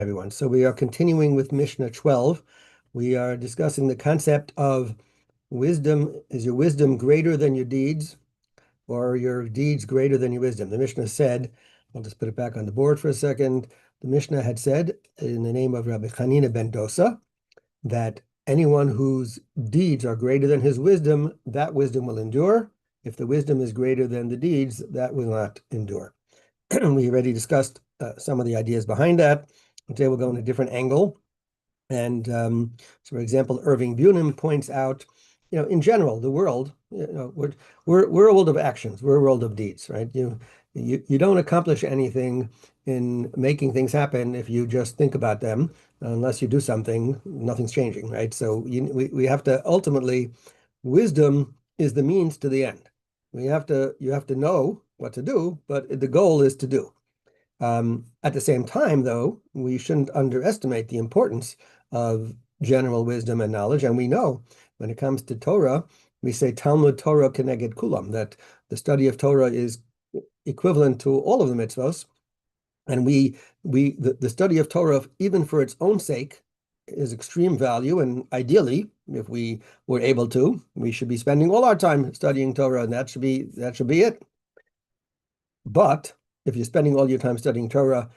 Everyone. So we are continuing with Mishnah 12. We are discussing the concept of wisdom. Is your wisdom greater than your deeds, or are your deeds greater than your wisdom? The Mishnah said, I'll just put it back on the board for a second. The Mishnah had said, in the name of Rabbi Hanina ben Dosa, that anyone whose deeds are greater than his wisdom, that wisdom will endure. If the wisdom is greater than the deeds, that will not endure. We already discussed some of the ideas behind that. Today we'll go in a different angle. And so, for example, Irving Bunim points out, in general, the world, we're a world of actions, we're a world of deeds, right? You don't accomplish anything in making things happen if you just think about them. Unless you do something, nothing's changing, right? So we have to ultimately, wisdom is the means to the end. You have to know what to do, but the goal is to do. At the same time, though, we shouldn't underestimate the importance of general wisdom and knowledge. And we know when it comes to Torah, we say Talmud Torah keneged kulam, that the study of Torah is equivalent to all of the mitzvos. And the study of Torah, even for its own sake, is extreme value. And ideally, if we were able to, we should be spending all our time studying Torah, and that should be it. But if you're spending all your time studying Torah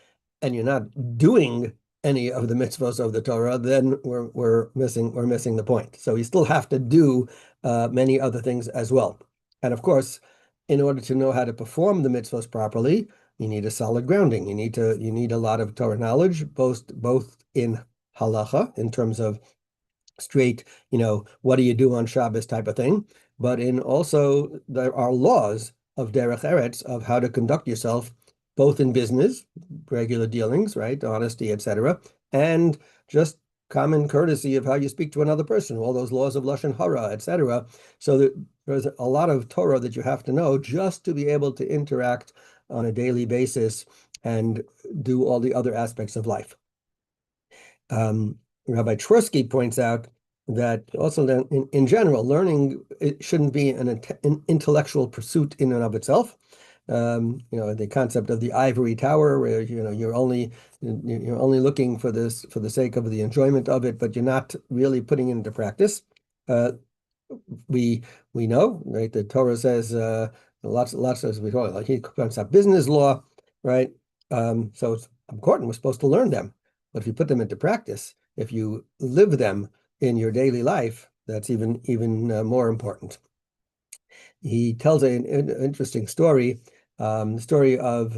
and you're not doing any of the mitzvos of the Torah, then we're missing the point. So you still have to do many other things as well. And of course, in order to know how to perform the mitzvos properly, you need a solid grounding. You need a lot of Torah knowledge, both in halacha, in terms of straight, what do you do on Shabbos type of thing, but in also there are laws of derech eretz, of how to conduct yourself, both in business, regular dealings, right, honesty, etc., and just common courtesy of how you speak to another person, all those laws of lashon hara, etc. So there's a lot of Torah that you have to know just to be able to interact on a daily basis and do all the other aspects of life. Rabbi Trusky points out that also in general, learning, it shouldn't be an intellectual pursuit in and of itself. The concept of the ivory tower, where you're only looking for the sake of the enjoyment of it, but you're not really putting it into practice. We know, right? The Torah says lots as we call it, like he comes up business law, right? So it's important. We're supposed to learn them, but if you put them into practice, if you live them in your daily life, that's even more important. He tells an interesting story, the story of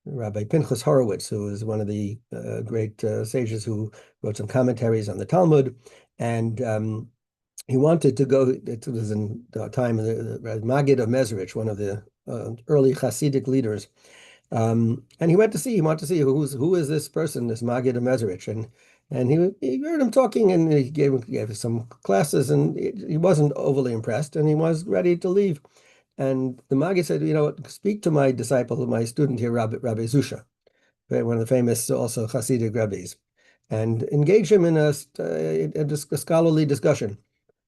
Rabbi Pinchas Horowitz, who is one of the great sages who wrote some commentaries on the Talmud, and he wanted to go. It was in the time of the Maggid of Mezrich, one of the early Hasidic leaders. And he wanted to see who is this person, this Maggid of Mezrich, and he heard him talking, and he gave some classes, and he wasn't overly impressed, and he was ready to leave. And the Maggid said, speak to my disciple, my student here, Rabbi Zusha, one of the famous also Hasidic rabbis, and engage him in a scholarly discussion.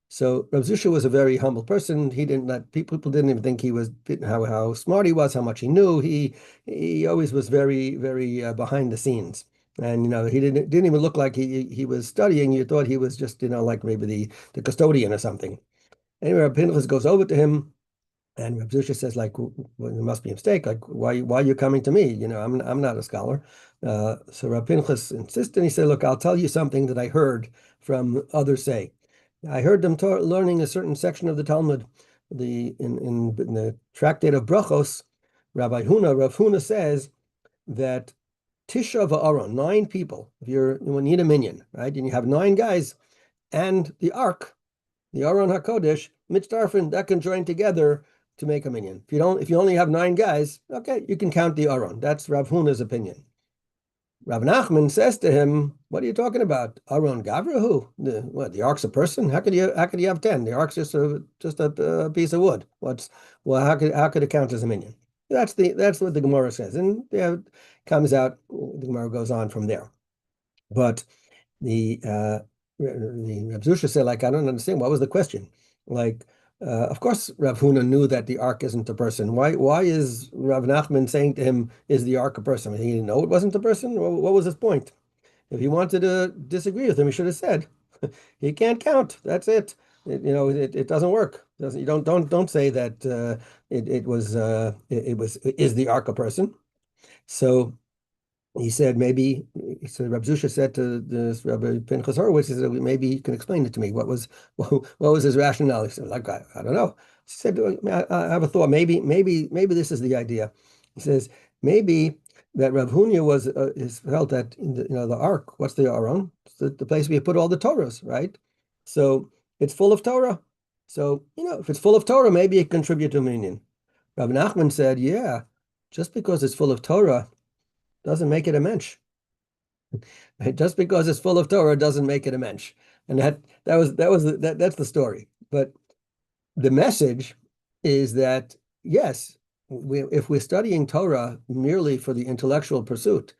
So Rav Zusha was a very humble person. He didn't let people didn't even think he was how smart he was, how much he knew. He always was very, very behind the scenes. And he didn't even look like he was studying. You thought he was just like maybe the custodian or something. Anyway, Rav Pinchas goes over to him, and Rav Zusha says, like, well, there must be a mistake. Like, why are you coming to me? I'm not a scholar. So Rav Pinchas insisted. He said, look, I'll tell you something that I heard from others say. I heard them learning a certain section of the Talmud. In the tractate of Brachos, Rav Huna says that Tisha va'aron, 9 people. If you need a minyan, right, and you have 9 guys, and the ark, the Aron HaKodesh, mitzdarfen, that can join together to make a minyan. If you only have 9 guys, okay, you can count the Aron. That's Rav Huna's opinion. Rav Nachman says to him, "What are you talking about? Aron Gavrahu? The ark's a person? How could you have 10? The ark's just a piece of wood. How could it count as a minyan?" That's what the Gemara says, and it comes out. The Gemara goes on from there. But the Rav Zusha said, like, I don't understand. What was the question? Like, of course, Rav Huna knew that the ark isn't a person. Why is Rav Nachman saying to him, is the ark a person? He didn't know it wasn't a person? What was his point? If he wanted to disagree with him, he should have said, he can't count. That's it. It doesn't work. Doesn't you don't say that is the ark a person. So he said maybe so Rab Zusha said to this Rabbi Pinchas Horowitz, he said maybe you can explain it to me. What was his rationale? He said, like I don't know. He said I have a thought. Maybe this is the idea. He says maybe that Rav Hunya is felt that in the ark. What's the Aron? It's the place where you put all the Torahs, right? So it's full of Torah. So if it's full of Torah, maybe it contributes to minyan. Rav Nachman said, yeah, just because it's full of Torah doesn't make it a mensch. Right? Just because it's full of Torah doesn't make it a mensch. And that's the story. But the message is that yes, if we're studying Torah merely for the intellectual pursuit,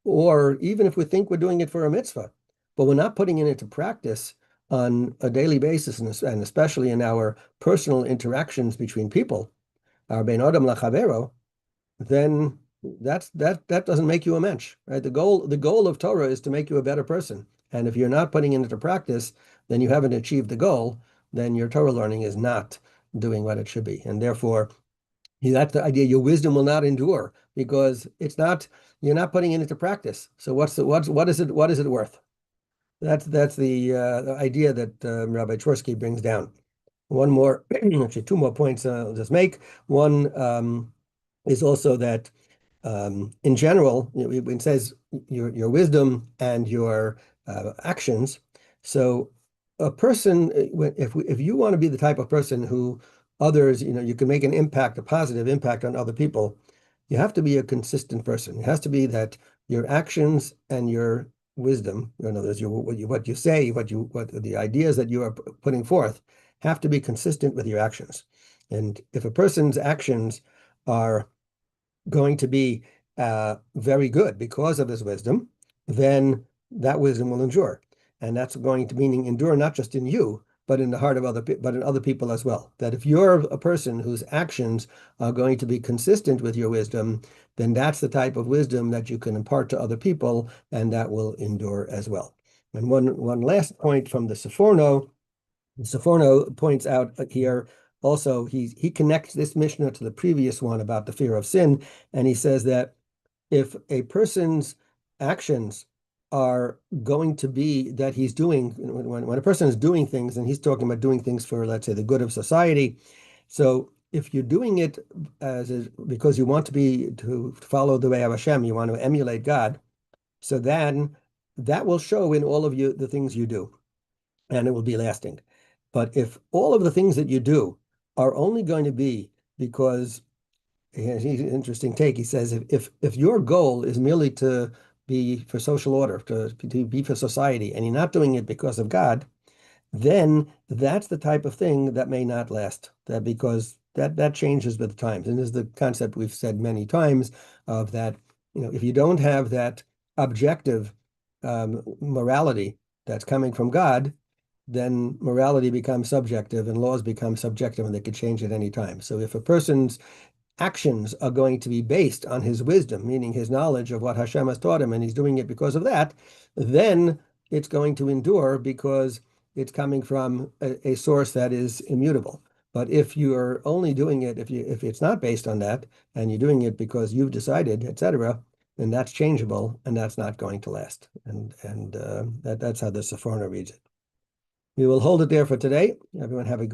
or even if we think we're doing it for a mitzvah, but we're not putting it into practice on a daily basis, and especially in our personal interactions between people, our ben adam lachavero, then that doesn't make you a mensch, right? The goal of Torah is to make you a better person. And if you're not putting it into practice, then you haven't achieved the goal. Then your Torah learning is not doing what it should be. And therefore, that's the idea. Your wisdom will not endure because you're not putting it into practice. So what is it worth? That's the idea that Rabbi Twersky brings down. One more, actually two more points I'll just make. One is also that in general, it says your wisdom and your actions. So a person, if you want to be the type of person who others, you can make an impact, a positive impact on other people, you have to be a consistent person. It has to be that your actions and your wisdom, in other words, what you say, what the ideas that you are putting forth have to be consistent with your actions. And if a person's actions are going to be very good because of his wisdom, then that wisdom will endure. And that's going to meaning endure not just in you, but in the heart of but in other people as well. That if you're a person whose actions are going to be consistent with your wisdom, then that's the type of wisdom that you can impart to other people, and that will endure as well. And one last point from the Seforno. Seforno points out here also, he connects this Mishnah to the previous one about the fear of sin, and he says that if a person's actions are going to be that he's doing, when a person is doing things, and he's talking about doing things for, let's say, the good of society. So if you're doing it because you want to follow the way of Hashem, you want to emulate God, so then that will show in all of the things you do, and it will be lasting. But if all of the things that you do are only going to be because, he's an interesting take. He says if your goal is merely to be for social order, to be for society, and you're not doing it because of God, then that's the type of thing that may not last. Because that changes with times. And this is the concept we've said many times of that, if you don't have that objective morality that's coming from God, then morality becomes subjective and laws become subjective, and they could change at any time. So if a person's actions are going to be based on his wisdom, meaning his knowledge of what Hashem has taught him, and he's doing it because of that, then it's going to endure because it's coming from a source that is immutable. But if you're only doing it, if it's not based on that, and you're doing it because you've decided, etc., then that's changeable, and that's not going to last. And that's how the Seforno reads it. We will hold it there for today. Everyone have a great